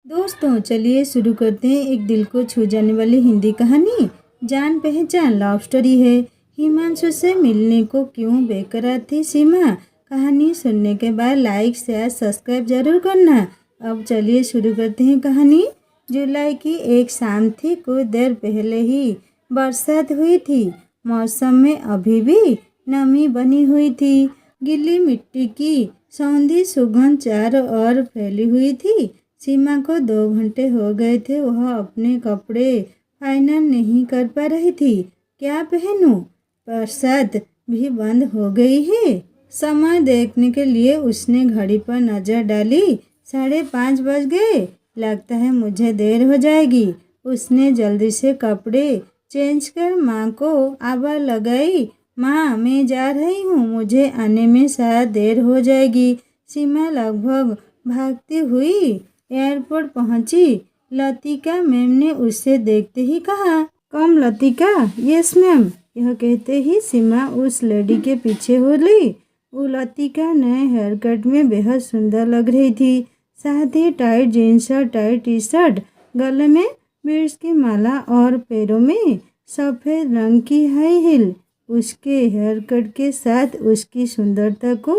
दोस्तों चलिए शुरू करते हैं एक दिल को छू जाने वाली हिंदी कहानी। जान पहचान लव स्टोरी है। हिमांशु से मिलने को क्यों बेकरार थी सीमा। कहानी सुनने के बाद लाइक शेयर सब्सक्राइब जरूर करना। अब चलिए शुरू करते हैं कहानी। जुलाई की एक शाम थी। कुछ देर पहले ही बरसात हुई थी। मौसम में अभी भी नमी बनी हुई थी। गीली मिट्टी की सौंधी सुगंध चारों ओर फैली हुई थी। सीमा को 2 घंटे हो गए थे। वह अपने कपड़े फाइनल नहीं कर पा रही थी। क्या पहनूं? बरसात भी बंद हो गई है। समय देखने के लिए उसने घड़ी पर नजर डाली। 5:30 बज गए। लगता है मुझे देर हो जाएगी। उसने जल्दी से कपड़े चेंज कर माँ को आवाज़ लगाई। माँ, मैं जा रही हूँ, मुझे आने में शायद देर हो जाएगी। सीमा लगभग भागती हुई एयरपोर्ट पहुंची। लतिका मैम ने उसे देखते ही कहा, कम लतिका। Yes ma'am. यह कहते ही सीमा उस लेडी के पीछे हो ली। वो लतिका नए हेयर कट में बेहद सुंदर लग रही थी। साथ ही टाइट जीन्स और टाइट टी शर्ट, गले में बीड्स की माला और पैरों में सफ़ेद रंग की हाई हील उसके हेयर कट के साथ उसकी सुंदरता को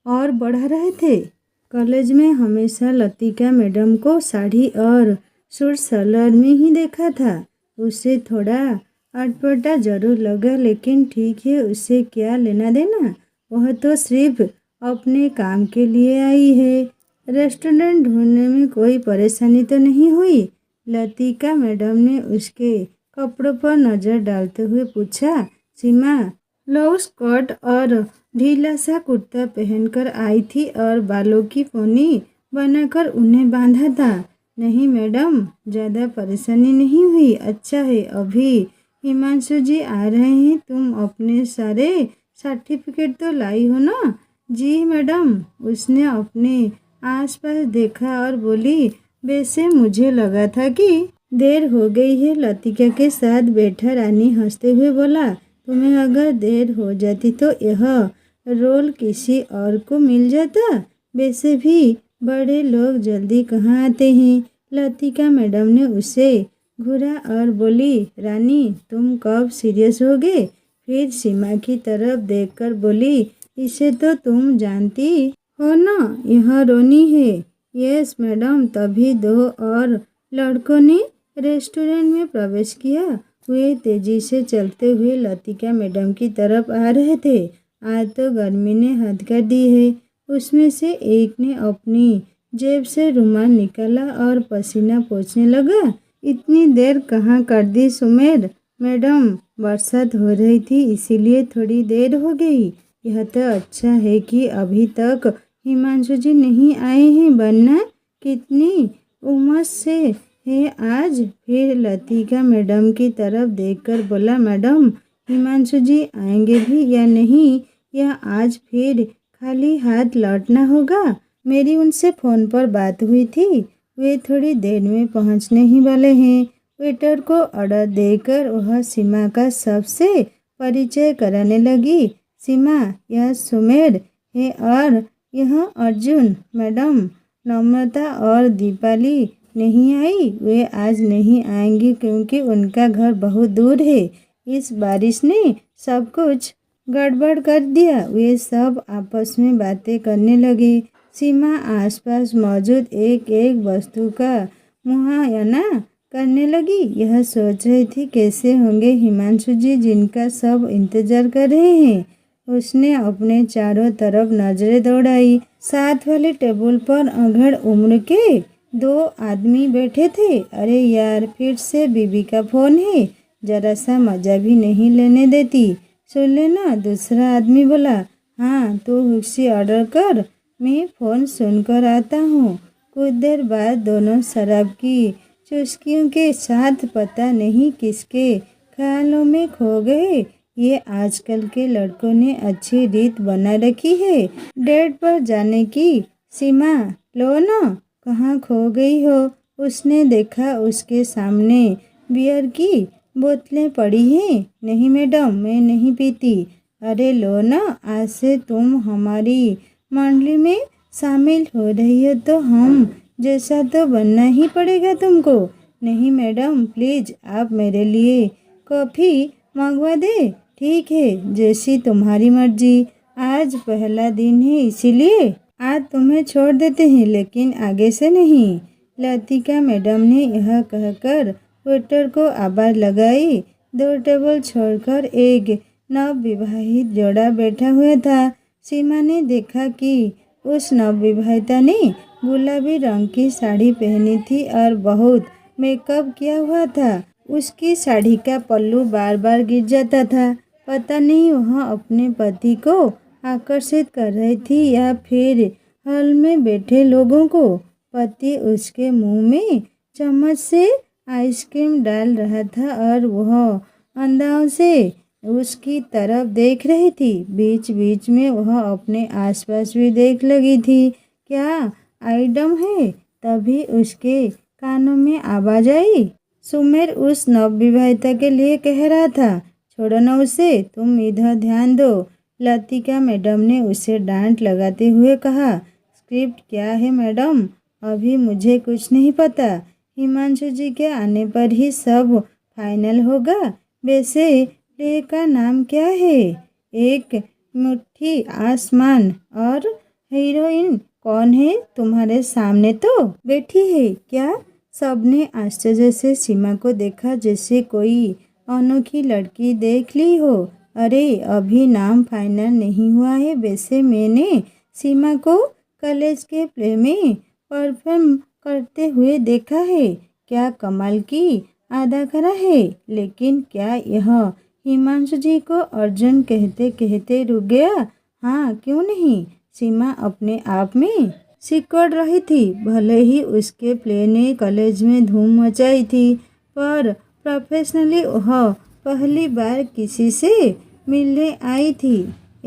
और बढ़ा रहे थे। कॉलेज में हमेशा लतिका मैडम को साड़ी और सूट सलवार में ही देखा था। उसे थोड़ा अटपटा जरूर लगा, लेकिन ठीक है, उसे क्या लेना देना। वह तो सिर्फ अपने काम के लिए आई है। रेस्टोरेंट ढूंढने में कोई परेशानी तो नहीं हुई। लतिका मैडम ने उसके कपड़ों पर नज़र डालते हुए पूछा, सीमा लव स्कर्ट और ढीला सा कुर्ता पहनकर आई थी और बालों की पोनी बनाकर उन्हें बांधा था। नहीं मैडम, ज़्यादा परेशानी नहीं हुई। अच्छा है, अभी हिमांशु जी आ रहे हैं। तुम अपने सारे सर्टिफिकेट तो लाई हो ना? जी मैडम। उसने अपने आसपास देखा और बोली, वैसे मुझे लगा था कि देर हो गई है। लतिका के साथ बैठा रानी हंसते हुए बोला, तुम्हें अगर देर हो जाती तो यह रोल किसी और को मिल जाता। वैसे भी बड़े लोग जल्दी कहाँ आते हैं। लतिका मैडम ने उसे घूरा और बोली, रानी तुम कब सीरियस हो गए? फिर सीमा की तरफ देखकर बोली, इसे तो तुम जानती हो ना, यह रोनी है। Yes madam. तभी 2 और लड़कों ने रेस्टोरेंट में प्रवेश किया। वे तेजी से चलते हुए लतिका मैडम की तरफ आ रहे थे। आज तो गर्मी ने हद कर दी है। उसमें से एक ने अपनी जेब से रुमाल निकाला और पसीना पोंछने लगा। इतनी देर कहाँ कर दी सुमेर? मैडम, बरसात हो रही थी इसीलिए थोड़ी देर हो गई। यह तो अच्छा है कि अभी तक हिमांशु जी नहीं आए हैं, वरना कितनी उमस से है आज। फिर लतिका मैडम की तरफ देखकर बोला, मैडम हिमांशु जी आएंगे भी या नहीं, या आज फिर खाली हाथ लौटना होगा? मेरी उनसे फ़ोन पर बात हुई थी। वे थोड़ी देर में पहुंचने ही वाले हैं। वेटर को ऑर्डर देकर वह सीमा का सबसे परिचय कराने लगी। सीमा, यह सुमेर है और यह अर्जुन। मैडम, नम्रता और दीपाली नहीं आई। वे आज नहीं आएंगी क्योंकि उनका घर बहुत दूर है। इस बारिश ने सब कुछ गड़बड़ कर दिया। वे सब आपस में बातें करने लगे। सीमा आसपास मौजूद एक एक वस्तु का मुआयना करने लगी। यह सोच रही थी कैसे होंगे हिमांशु जी, जिनका सब इंतजार कर रहे हैं। उसने अपने चारों तरफ नजरें दौड़ाई। साथ वाले टेबल पर अगड़ उम्र के 2 आदमी बैठे थे। अरे यार, फिर से बीबी का फ़ोन है। जरा सा मज़ा भी नहीं लेने देती। सुन लेना, दूसरा आदमी बोला। हाँ, तू हुक्सी ऑर्डर कर, मैं फ़ोन सुनकर आता हूँ। कुछ देर बाद दोनों शराब की चुस्कियों के साथ पता नहीं किसके ख्यालों में खो गए। ये आजकल के लड़कों ने अच्छी रीत बना रखी है डेट पर जाने की। सीमा, लो ना, कहाँ खो गई हो? उसने देखा उसके सामने बियर की बोतलें पड़ी हैं। नहीं मैडम, मैं नहीं पीती। अरे लो ना, आज से तुम हमारी मंडली में शामिल हो रही हो तो हम जैसा तो बनना ही पड़ेगा तुमको। नहीं मैडम, प्लीज़ आप मेरे लिए कॉफ़ी मंगवा दे। ठीक है, जैसी तुम्हारी मर्जी। आज पहला दिन है इसीलिए आज तुम्हें छोड़ देते हैं, लेकिन आगे से नहीं। लतिका मैडम ने यह कहकर वेटर को आवाज़ लगाई। 2 टेबल छोड़कर एक नवविवाहित जोड़ा बैठा हुआ था। सीमा ने देखा कि उस नवविवाहिता ने गुलाबी रंग की साड़ी पहनी थी और बहुत मेकअप किया हुआ था। उसकी साड़ी का पल्लू बार बार गिर जाता था। पता नहीं वह अपने पति को आकर्षित कर रही थी या फिर हॉल में बैठे लोगों को। पति उसके मुंह में चम्मच से आइसक्रीम डाल रहा था और वह अंधाओं से उसकी तरफ देख रही थी। बीच बीच में वह अपने आसपास भी देख लगी थी। क्या आइटम है? तभी उसके कानों में आवाज आई। सुमेर उस नवविवाहिता के लिए कह रहा था, छोड़ो न उसे, तुम इधर ध्यान दो। लतिका मैडम ने उसे डांट लगाते हुए कहा। स्क्रिप्ट क्या है मैडम? अभी मुझे कुछ नहीं पता। हिमांशु जी के आने पर ही सब फाइनल होगा। वैसे प्ले का नाम क्या है? एक मुट्ठी आसमान। और हीरोइन कौन है? तुम्हारे सामने तो बैठी है। क्या? सबने आश्चर्य से सीमा को देखा, जैसे कोई अनोखी लड़की देख ली हो। अरे अभी नाम फाइनल नहीं हुआ है। वैसे मैंने सीमा को कॉलेज के प्ले में परफॉर्म करते हुए देखा है। क्या कमाल की अदाकारा है। लेकिन क्या यह हिमांशु जी को? अर्जुन कहते कहते रुक गया। हाँ, क्यों नहीं? सीमा अपने आप में सिकुड़ रही थी। भले ही उसके प्ले ने कॉलेज में धूम मचाई थी, पर प्रोफेशनली वह पहली बार किसी से मिलने आई थी।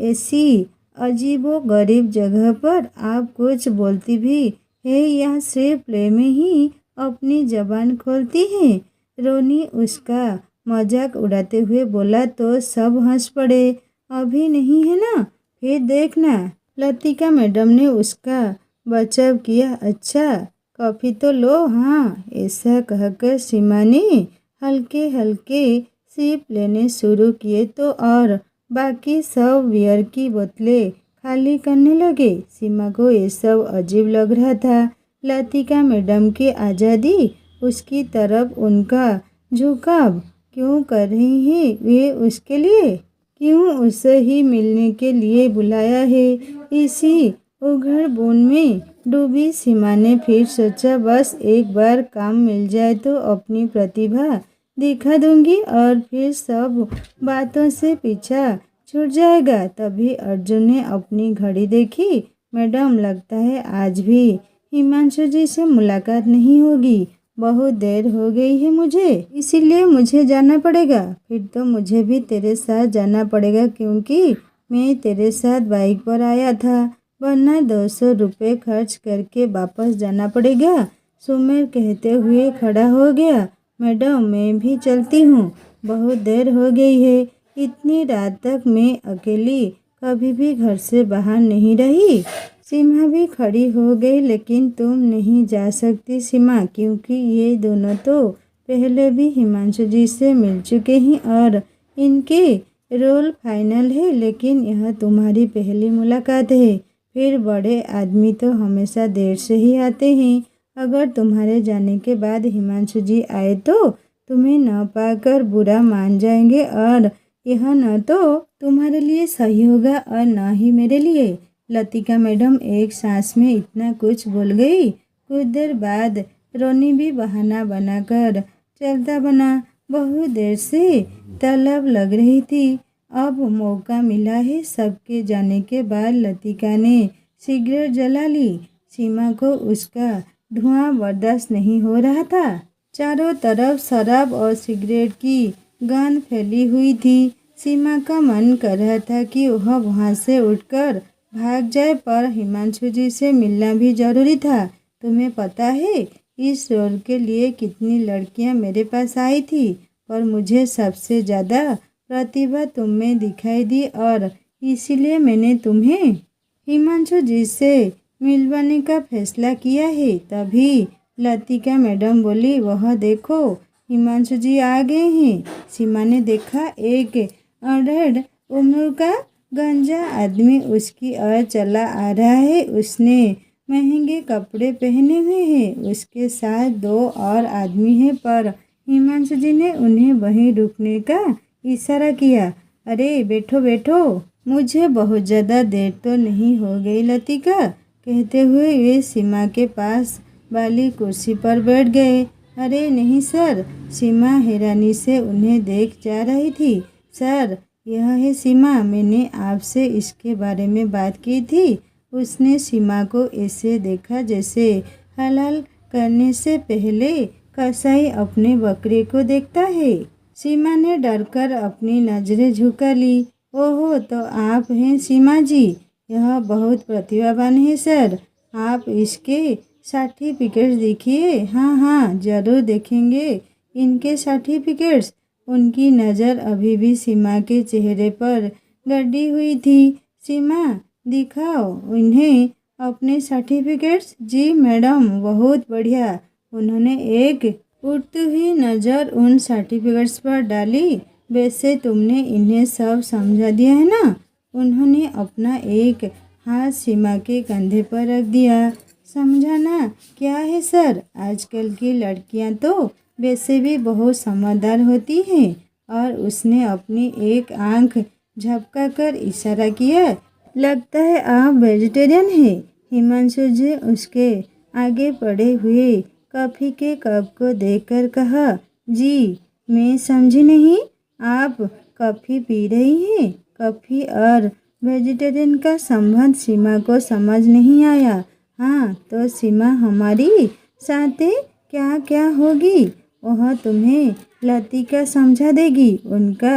ऐसी अजीबोगरीब जगह पर आप कुछ बोलती भी है या सिर्फ प्ले में ही अपनी जबान खोलती हैं? रोनी उसका मजाक उड़ाते हुए बोला तो सब हंस पड़े। अभी नहीं है ना, फिर देखना। लतिका मैडम ने उसका बचाव किया। अच्छा, कॉफ़ी तो लो। हाँ, ऐसा कहकर सीमा ने हल्के हल्के सिप लेने शुरू किए तो और बाकी सब बियर की बोतलें खाली करने लगे। सीमा को ये सब अजीब लग रहा था। लतिका मैडम की आज़ादी, उसकी तरफ उनका झुकाव क्यों कर रही है वे उसके लिए? क्यों उसे ही मिलने के लिए बुलाया है? इसी उघड़-बुन में डूबी सीमा ने फिर सोचा, बस एक बार काम मिल जाए तो अपनी प्रतिभा दिखा दूंगी और फिर सब बातों से पीछा छूट जाएगा। तभी अर्जुन ने अपनी घड़ी देखी। मैडम, लगता है आज भी हिमांशु जी से मुलाकात नहीं होगी। बहुत देर हो गई है मुझे, इसीलिए मुझे जाना पड़ेगा। फिर तो मुझे भी तेरे साथ जाना पड़ेगा, क्योंकि मैं तेरे साथ बाइक पर आया था, वरना 200 रुपये खर्च करके वापस जाना पड़ेगा। सुमेर कहते हुए खड़ा हो गया। मैडम, मैं भी चलती हूँ, बहुत देर हो गई है। इतनी रात तक मैं अकेली कभी भी घर से बाहर नहीं रही। सीमा भी खड़ी हो गई। लेकिन तुम नहीं जा सकती सीमा, क्योंकि ये दोनों तो पहले भी हिमांशु जी से मिल चुके हैं और इनके रोल फाइनल है। लेकिन यह तुम्हारी पहली मुलाकात है। फिर बड़े आदमी तो हमेशा देर से ही आते हैं। अगर तुम्हारे जाने के बाद हिमांशु जी आए तो तुम्हें न पाकर बुरा मान जाएंगे, और यह न तो तुम्हारे लिए सही होगा और न ही मेरे लिए। लतिका मैडम एक सांस में इतना कुछ बोल गई। कुछ देर बाद रोनी भी बहाना बनाकर चलता बना। बहुत देर से तलब लग रही थी। अब मौका मिला है। सबके जाने के बाद लतिका ने सिगरेट जला ली। सीमा को उसका धुआं बर्दाश्त नहीं हो रहा था। चारों तरफ शराब और सिगरेट की गंध फैली हुई थी। सीमा का मन कर रहा था कि वह वहाँ से उठकर भाग जाए, पर हिमांशु जी से मिलना भी जरूरी था। तुम्हें पता है इस रोल के लिए कितनी लड़कियां मेरे पास आई थी, पर मुझे सबसे ज़्यादा प्रतिभा तुम में दिखाई दी और इसीलिए मैंने तुम्हें हिमांशु जी से मिलवाने का फैसला किया है। तभी लतिका मैडम बोली, वह देखो हिमांशु जी आ गए हैं। सीमा ने देखा, एक अड़ड़ उम्र का गंजा आदमी उसकी ओर चला आ रहा है। उसने महंगे कपड़े पहने हुए हैं। उसके साथ 2 और आदमी हैं, पर हिमांशु जी ने उन्हें वहीं रुकने का इशारा किया। अरे बैठो बैठो, मुझे बहुत ज़्यादा देर तो नहीं हो गई लतिका, कहते हुए वे सीमा के पास वाली कुर्सी पर बैठ गए। अरे नहीं सर, सीमा हैरानी से उन्हें देख जा रही थी। सर, यह है सीमा, मैंने आपसे इसके बारे में बात की थी। उसने सीमा को ऐसे देखा जैसे हलाल करने से पहले कसाई अपने बकरे को देखता है। सीमा ने डरकर अपनी नज़रें झुका ली। ओहो, तो आप हैं सीमा जी, यह बहुत प्रतिभावान है सर। आप इसके सर्टिफिकेट्स देखिए। हाँ हाँ, ज़रूर देखेंगे इनके सर्टिफिकेट्स। उनकी नज़र अभी भी सीमा के चेहरे पर गड़ी हुई थी। सीमा, दिखाओ इन्हें अपने सर्टिफिकेट्स। जी मैडम, बहुत बढ़िया। उन्होंने एक उड़ती हुई नज़र उन सर्टिफिकेट्स पर डाली। वैसे तुमने इन्हें सब समझा दिया है ना? उन्होंने अपना एक हाथ सीमा के कंधे पर रख दिया। समझाना क्या है सर, आजकल की लड़कियां तो वैसे भी बहुत समझदार होती हैं। और उसने अपनी एक आंख झपकाकर इशारा किया। लगता है आप वेजिटेरियन हैं। हिमांशु जी उसके आगे पड़े हुए कॉफ़ी के कप को देखकर कहा। जी, मैं समझी नहीं, आप कॉफ़ी पी रही हैं? कॉफ़ी और वेजिटेरियन का संबंध सीमा को समझ नहीं आया। हाँ, तो सीमा हमारी साथी क्या क्या होगी, वह तुम्हें लतिका समझा देगी। उनका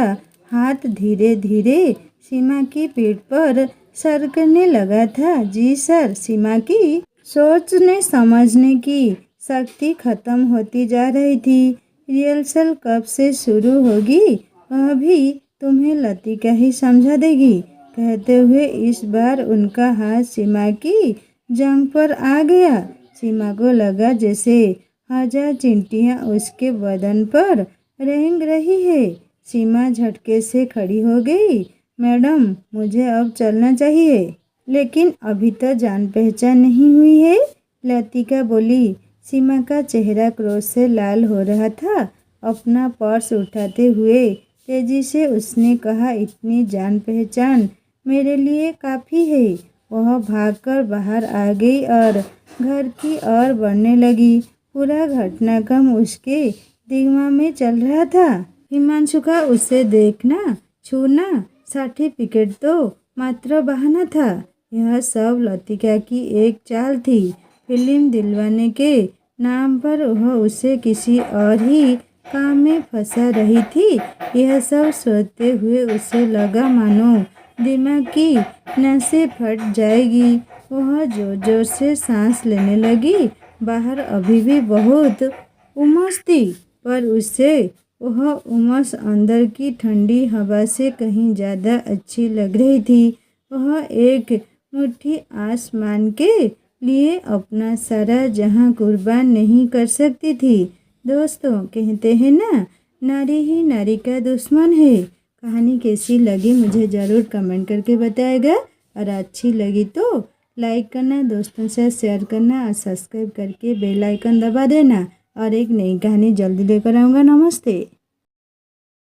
हाथ धीरे धीरे सीमा की पीठ पर सरकने लगा था। जी सर, सीमा की सोचने समझने की शक्ति खत्म होती जा रही थी। रिहर्सल कब से शुरू होगी, वह भी तुम्हें लतिका ही समझा देगी। कहते हुए इस बार उनका हाथ सीमा की जांघ पर आ गया। सीमा को लगा जैसे 1000 चींटियां उसके बदन पर रेंग रही है। सीमा झटके से खड़ी हो गई। मैडम, मुझे अब चलना चाहिए। लेकिन अभी तो जान पहचान नहीं हुई है, लतिका बोली। सीमा का चेहरा क्रोध से लाल हो रहा था। अपना पर्स उठाते हुए तेजी से उसने कहा, इतनी जान पहचान मेरे लिए काफ़ी है। वह भागकर बाहर आ गई और घर की ओर बढ़ने लगी। पूरा घटनाक्रम उसके दिमाग में चल रहा था। हिमांशु का उसे देखना, छूना, सर्टिफिकेट तो मात्र बहाना था। यह सब लतिका की एक चाल थी। फिल्म दिलवाने के नाम पर वह उसे किसी और ही काम में फंसा रही थी। यह सब सोचते हुए उसे लगा मानो दिमाग की नसें फट जाएगी। वह जोर जोर से सांस लेने लगी। बाहर अभी भी बहुत उमस थी, पर उससे वह उमस अंदर की ठंडी हवा से कहीं ज़्यादा अच्छी लग रही थी। वह एक मुट्ठी आसमान के लिए अपना सारा जहां कुर्बान नहीं कर सकती थी। दोस्तों, कहते हैं ना, नारी ही नारी का दुश्मन है। कहानी कैसी लगी मुझे ज़रूर कमेंट करके बताएगा। और अच्छी लगी तो लाइक करना, दोस्तों से शेयर करना और सब्सक्राइब करके बेल आइकन दबा देना। और एक नई कहानी जल्दी लेकर आऊँगा। नमस्ते।